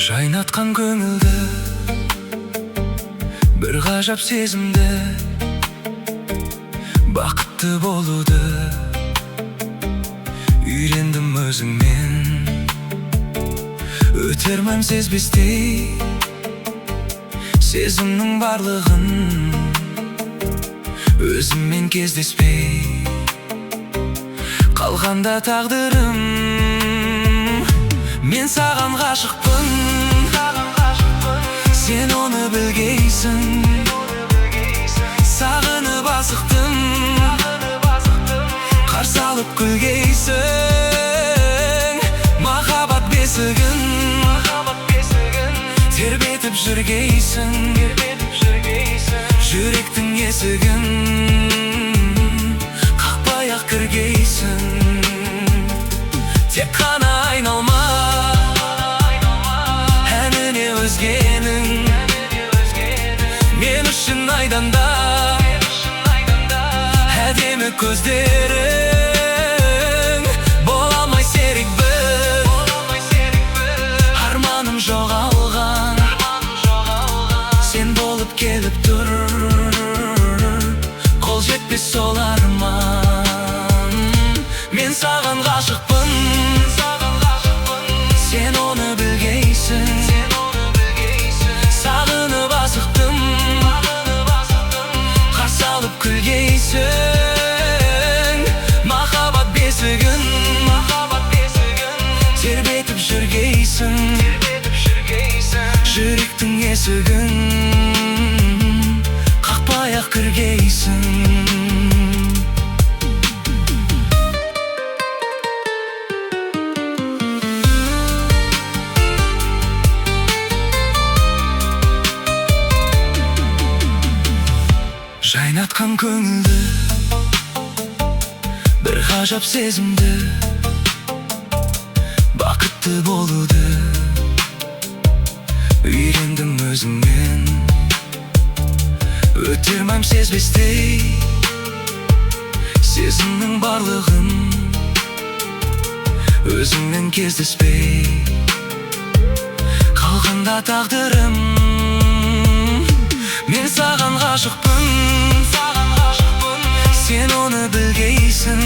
Жайнатқан көңілді бір ғажап сезімді, бақытты болуды үйрендім өзіңмен. Өтермін сезбестей сезімнің барлығын, өзіммен кездеспей қалғанда тағдырым. Мен саған ғашықпын, сен оны білгейсің. Сағынып асықтым, қарсы алып күлгейсің. Махаббат бесігін тербетіп жүргейсің. Жүректің есігін қақпай-ақ кіргейсің. Тек қана айналма әніне өзгенің, мен үшін айданда әдемі көздерің. Бола алмай серік бір, арманым жоғалған, сен болып келіп тұр, қол жетпес сол арман. Мен саған ғашықпын, сен оны білгейсің. Сағынып асықтым, қарсы алып күлгейсің. Махаббат бесігін тербетіп жүргейсің. Жүректің есігін қақпай-ақ кіргейсің. Жайнатқан көңілді бір ғажап сезімді, бақытты болуды үйрендім өзіңмен. Өтермін сезбестей сезімнің барлығын, өзіңмен кездеспей қалғанда тағдырым. Мен саған ғашықпын, сен оны білгейсің.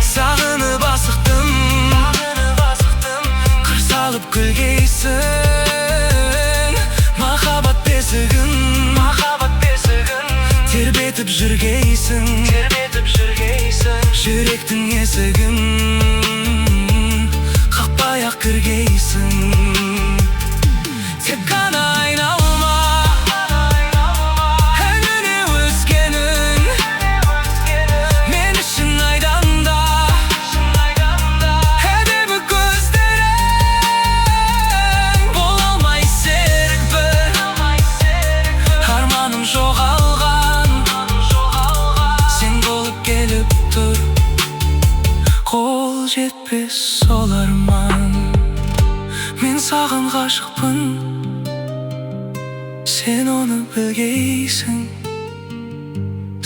Сағынып асықтым, қарсы алып күлгейсің. Махаббат бесігін тербетіп жүргейсің. Жүректің есігін қақпай-ақ кіргейсің. Тек қана айналма әніне өзгенің, мен үшін айданда әдемі көздерің. Бола алмай серік бір, арманым жоғалған, сен болып келіп тұр, қол жетпес сол арман. Мен саған ғашықпын, сен оны білгейсің.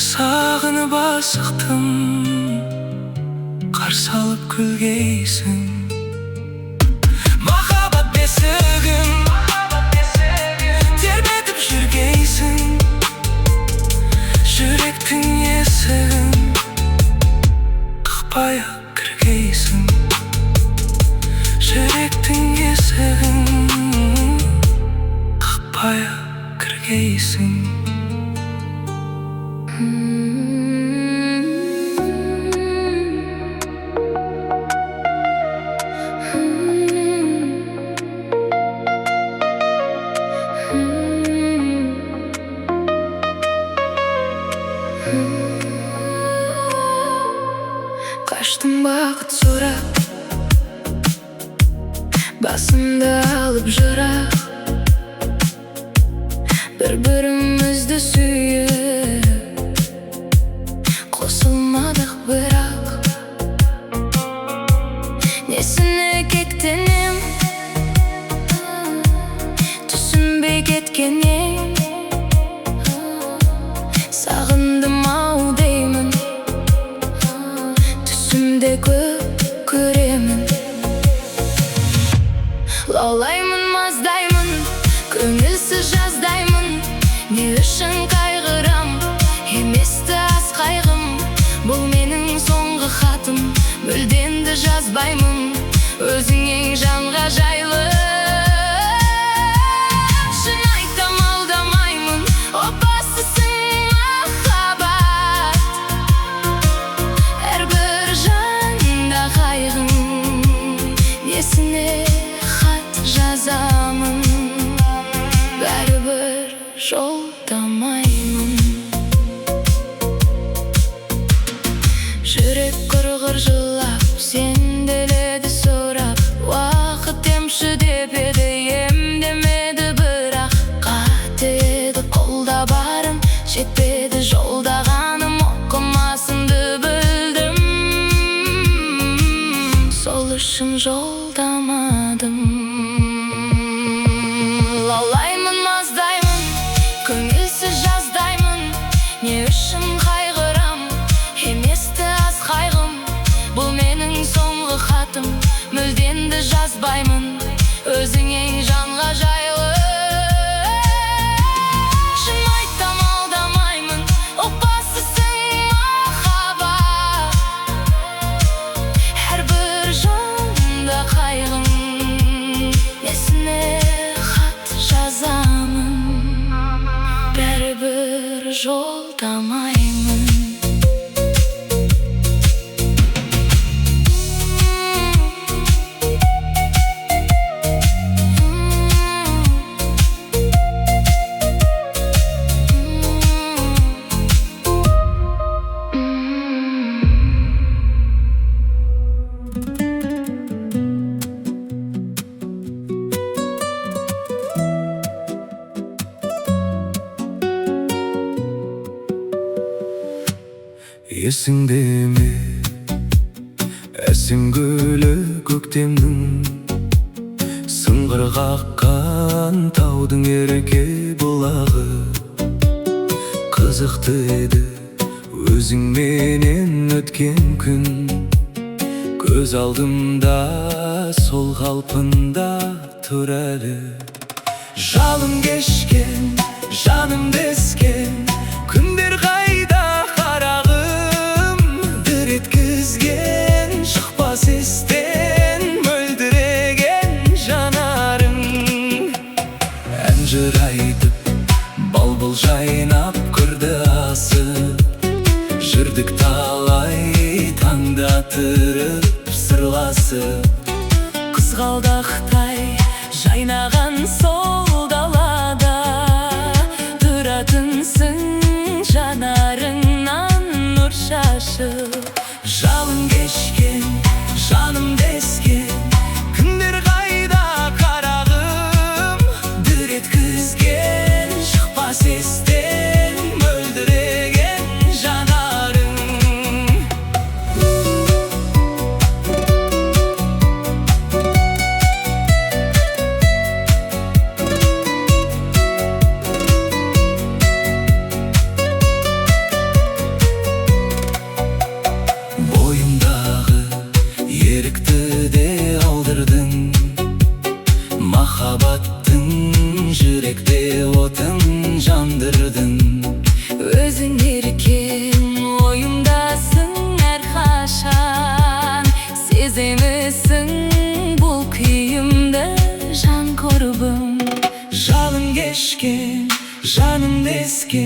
Сағынып асықтым, қарсы алып күлгейсің. Махаббат бесігін тербетіп жүргейсің. Жүректің есігін қақпай-ақ кіргейсің. Жүректің есігін қақпай-ақ кіргейсің. Қаштым бақыт сұрап, басымды алып жырақ, бір-бірімізді сүйіп қосылмадық бірақ. Несіне кектенем, түсінбей кеткенем. Сағындым-ау деймін, түсімде көп көремін. Лаулаймын, маздаймын, көңілсіз жаздаймын. Не үшін қайғырам, еместі аз қайғым. Бұл менің соңғы хатым, мүлденді жазбаймын. Өзің ең жанға жайлы. Шын айтам, алдамаймын, опасызсың махаббат. Әрбір жанда қайғым, несіне хат жазамын. Бәрібір жолдамаймын. Жүрек құрғыр жылап, сенделеді сұрап. Уақыт емші деп еді, емдемеді бірақ. Қате еді қолда барым, жетпеді жолдағаным. Оқымасымды білдім, сол үшін жолдамадым. Лаулаймын, маздаймын, көңілсіз жаздаймын. Не үшін қайғырам, еместі аз қайғым. Бұл менің соңғы хатым, мүлденді жазбаймын. Өзің ең жанға жайлы. Шын айтам, алдамаймын, опасызсың махаббат. Әрбір жанда қайғым, несіне хат жазамын. Бәрібір жолдамаймын. Есіңде ме, әсем гүлі көктемнің, сыңғыр қаққан таудың ерке бұлағы. Қызықты еді өзіңменен өткен күн, көз алдымда сол қалпында тұр әлі. Жалын кешкен, жаным дескен күндер қайда қарағым. Дір еткізген шықпас естен мөлдіреген жанарың. Ән жыр айтып, бал-бұл жайнап кірді асып. Жүрдік талай таңдатырып сырласып. Қызғалдақтай жайнаған сол далада тұратынсың жанарыңнан нұр шашып. Жалын кешкен, жаным дескен күндер қайда қарағым. Дір еткізген шықпас естен мөлдіреген жанарың. Бойымдағы ерікті де алдырдың, махаббаттың жүректе отын жандырдың. Өзің еркем, ойымдасың әрқашан. Сеземісің бұл күйімді жан құрбым. Жалын кешкен, жаным дескен